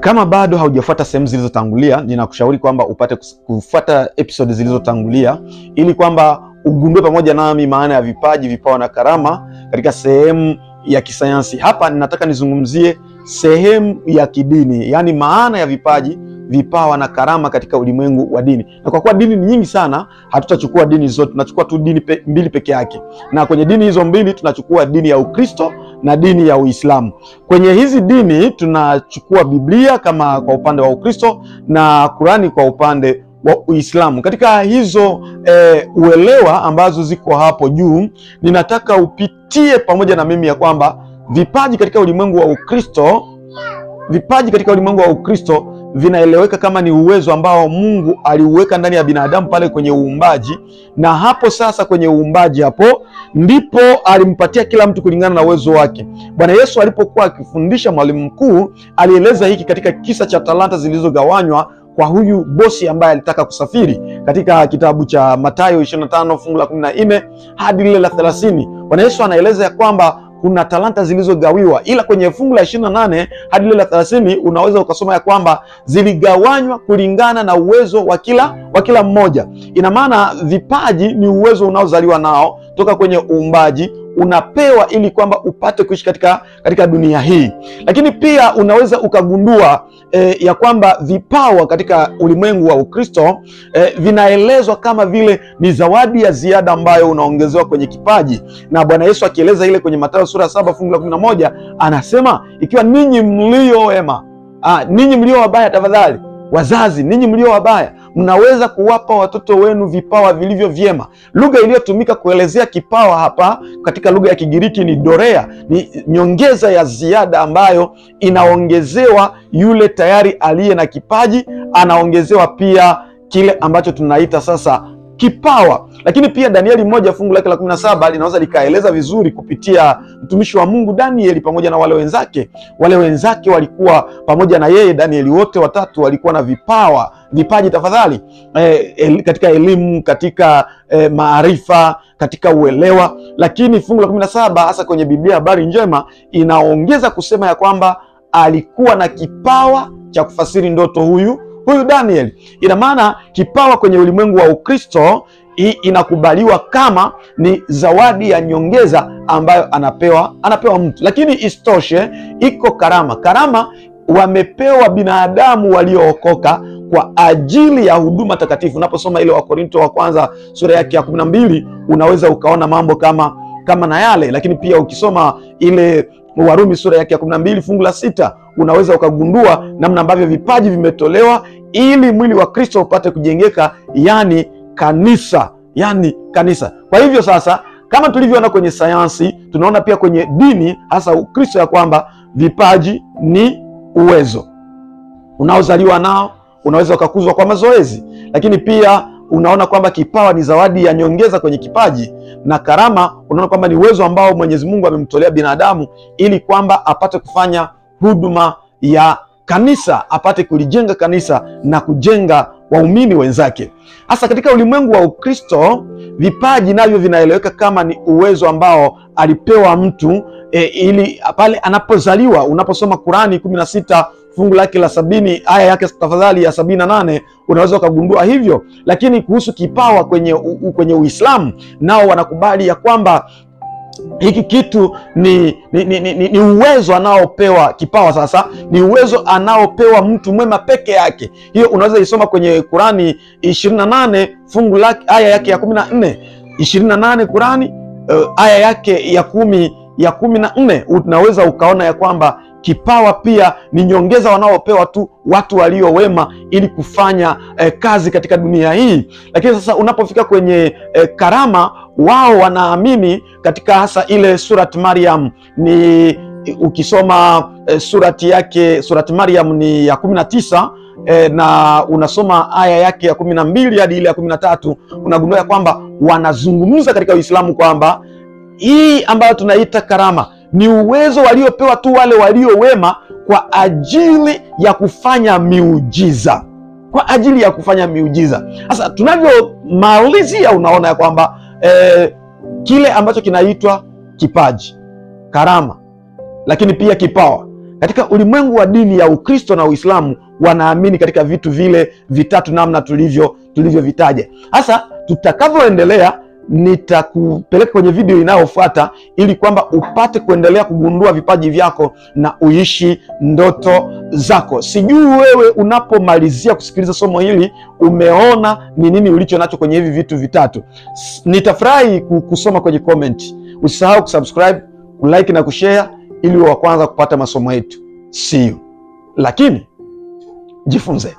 Kama bado haujafuata sehemu zilizotangulia, ninakushauri kwamba upate kufuata episode zilizotangulia ili kwamba ugundue pamoja nami maana ya vipaji, vipawa na karama katika sehemu ya kisayansi. Hapa ninataka nizungumzie sehemu ya kidini, yaani maana ya vipaji, vipawa na karama katika ulimwengu wa dini. Na kwa kuwa dini ni nyingi sana, hatutachukua dini zote, tunachukua tu dini mbili peke yake. Na kwenye dini hizo mbili tunachukua dini ya Ukristo na dini ya Uislamu. Kwenye hizi dini tunachukua Biblia kama kwa upande wa Ukristo na Qurani kwa upande wa Uislamu. Katika hizo uelewa ambazo ziko hapo juu, ninataka upitie pamoja na mimi ya kwamba vipaji katika ulimwengu wa Ukristo vinaeleweka kama ni uwezo ambao Mungu aliuweka ndani ya binadamu pale kwenye uumbaji, na hapo sasa kwenye uumbaji hapo ndipo alimpatia kila mtu kulingana na uwezo wake. Bwana Yesu alipokuwa akifundisha, mwalimu mkuu alieleza hiki katika kisa cha talanta zilizogawanywa kwa huyu bosi ambaye alitaka kusafiri, katika kitabu cha Mathayo 25 fungu la 14 hadi lile la 30. Bwana Yesu anaeleza ya kwamba kuna talanta zilizogawiwa, ila kwenye fungu la 28 hadi lile la 30 unaweza ukasoma ya kwamba ziligawanywa kulingana na uwezo wa kila mmoja. Ina maana vipaji ni uwezo unaozaliwa nao toka kwenye uumbaji, unapewa ili kwamba upate kuishi katika dunia hii. Lakini pia unaweza ukagundua ya kwamba vipawa katika ulimwengu wa Ukristo vinaelezwa kama vile ni zawadi ya ziada ambayo unaongezewa kwenye kipaji. Na Bwana Yesu akieleza ile kwenye Mathayo sura 7 fungu la 11 anasema, ikiwa ninyi mlio wema, ninyi mlio wabaya, tafadhali wazazi, ninyi mlio wabaya, mnaweza kuwapa watoto wenu vipawa vilivyo vyema. Lugha iliyotumika kuelezea kipawa hapa katika lugha ya Kigiriki ni dorea, ni nyongeza ya ziada ambayo inaongezewa yule tayari aliye na kipaji, anaongezewa pia kile ambacho tunaita sasa kipawa. Lakini pia Danieli 1 fungu lake la 17 linaweza likaeleza vizuri kupitia mtumishi wa Mungu Danieli pamoja na wale wenzake. Wale wenzake walikuwa pamoja na yeye, Danieli, wote watatu walikuwa na vipaji tafadhali, katika elimu, katika maarifa, katika uelewa. Lakini fungu la 17 hasa kwenye Biblia Habari Njema inaongeza kusema ya kwamba alikuwa na kipawa cha kufasiri ndoto huyu Danieli. Ina maana kipawa kwenye ulimwengu wa Ukristo inakubaliwa kama ni zawadi ya nyongeza ambayo anapewa mtu. Lakini isitoshe iko karama. Karama wamepewa binadamu waliookoka kwa ajili ya huduma takatifu. Unaposoma ile Wakorinto wa kwanza sura yake ya 12 unaweza ukaona mambo kama na yale. Lakini pia ukisoma ile Warumi sura yake ya 12 fungu la 6 unaweza ukagundua namna ambavyo vipaji vimetolewa ili mwili wa Kristo upate kujengeka, yani kanisa. Kwa hivyo sasa, kama tulivyoona kwenye sayansi, tunaona pia kwenye dini hasa Ukristo ya kwamba vipaji ni uwezo unaozaliwa nao, unaweza ukakuzwa kwa mazoezi. Lakini pia unaona kwamba kipawa ni zawadi ya nyongeza kwenye kipaji, na karama unaona kwamba ni uwezo ambao Mwenyezi Mungu amemtolea binadamu ili kwamba apate kufanya huduma ya kanisa, apate kulijenga kanisa na kujenga waumini wenzake. Hasa katika ulimwengu wa Ukristo, vipaji navyo vinaeleweka kama ni uwezo ambao alipewa mtu ili pale anapozaliwa. Unaposoma Qurani 16 fungu lake la 70 aya yake tafadhali ya 78 unaweza ukagundua hivyo. Lakini kuhusu kipawa kwenye Uislamu, nao wanakubali ya kwamba hiki kitu ni uwezo anaopewa. Kipawa sasa ni uwezo anaopewa mtu mwema peke yake. Hiyo unaweza isoma kwenye Qurani 28 fungu lake aya yake ya 14. 28 Qurani aya yake ya 14 unaweza ukaona ya kwamba kipawa pia ni nyongeza wanaopewa tu watu walio wema ili kufanya kazi katika dunia hii. Lakini sasa unapofika kwenye karama, wao wanaamini katika hasa ile surati Maryam, ni ukisoma surati Maryam ni ya 19 na unasoma aya yake ya 12 hadi ile ya 13 unagundua ya kwamba wanazungumza katika Uislamu kwamba hii ambayo tunaita karama ni uwezo waliopewa tu wale walio wema kwa ajili ya kufanya miujiza. Sasa tunavyomalizia unaona ya kwamba kile ambacho kinaitwa kipaji, karama, lakini pia kipawa Katika ulimwengu wa dini ya Ukristo na Uislamu wanaamini katika vitu vile vitatu namna tulivyovitaja. Sasa tutakavyoendelea nitakupeleka kwenye video inayofuata ili kwamba upate kuendelea kugundua vipaji vyako na uishi ndoto zako. Sijui wewe unapomalizia kusikiliza somo hili umeona ni nini ulicho nacho kwenye hivi vitu vitatu. Nitafurahi kusoma kwenye comment. Usisahau kusubscribe, kulike na kushare ili wa kwanza kupata masomo yetu. See you. Lakini jifunze.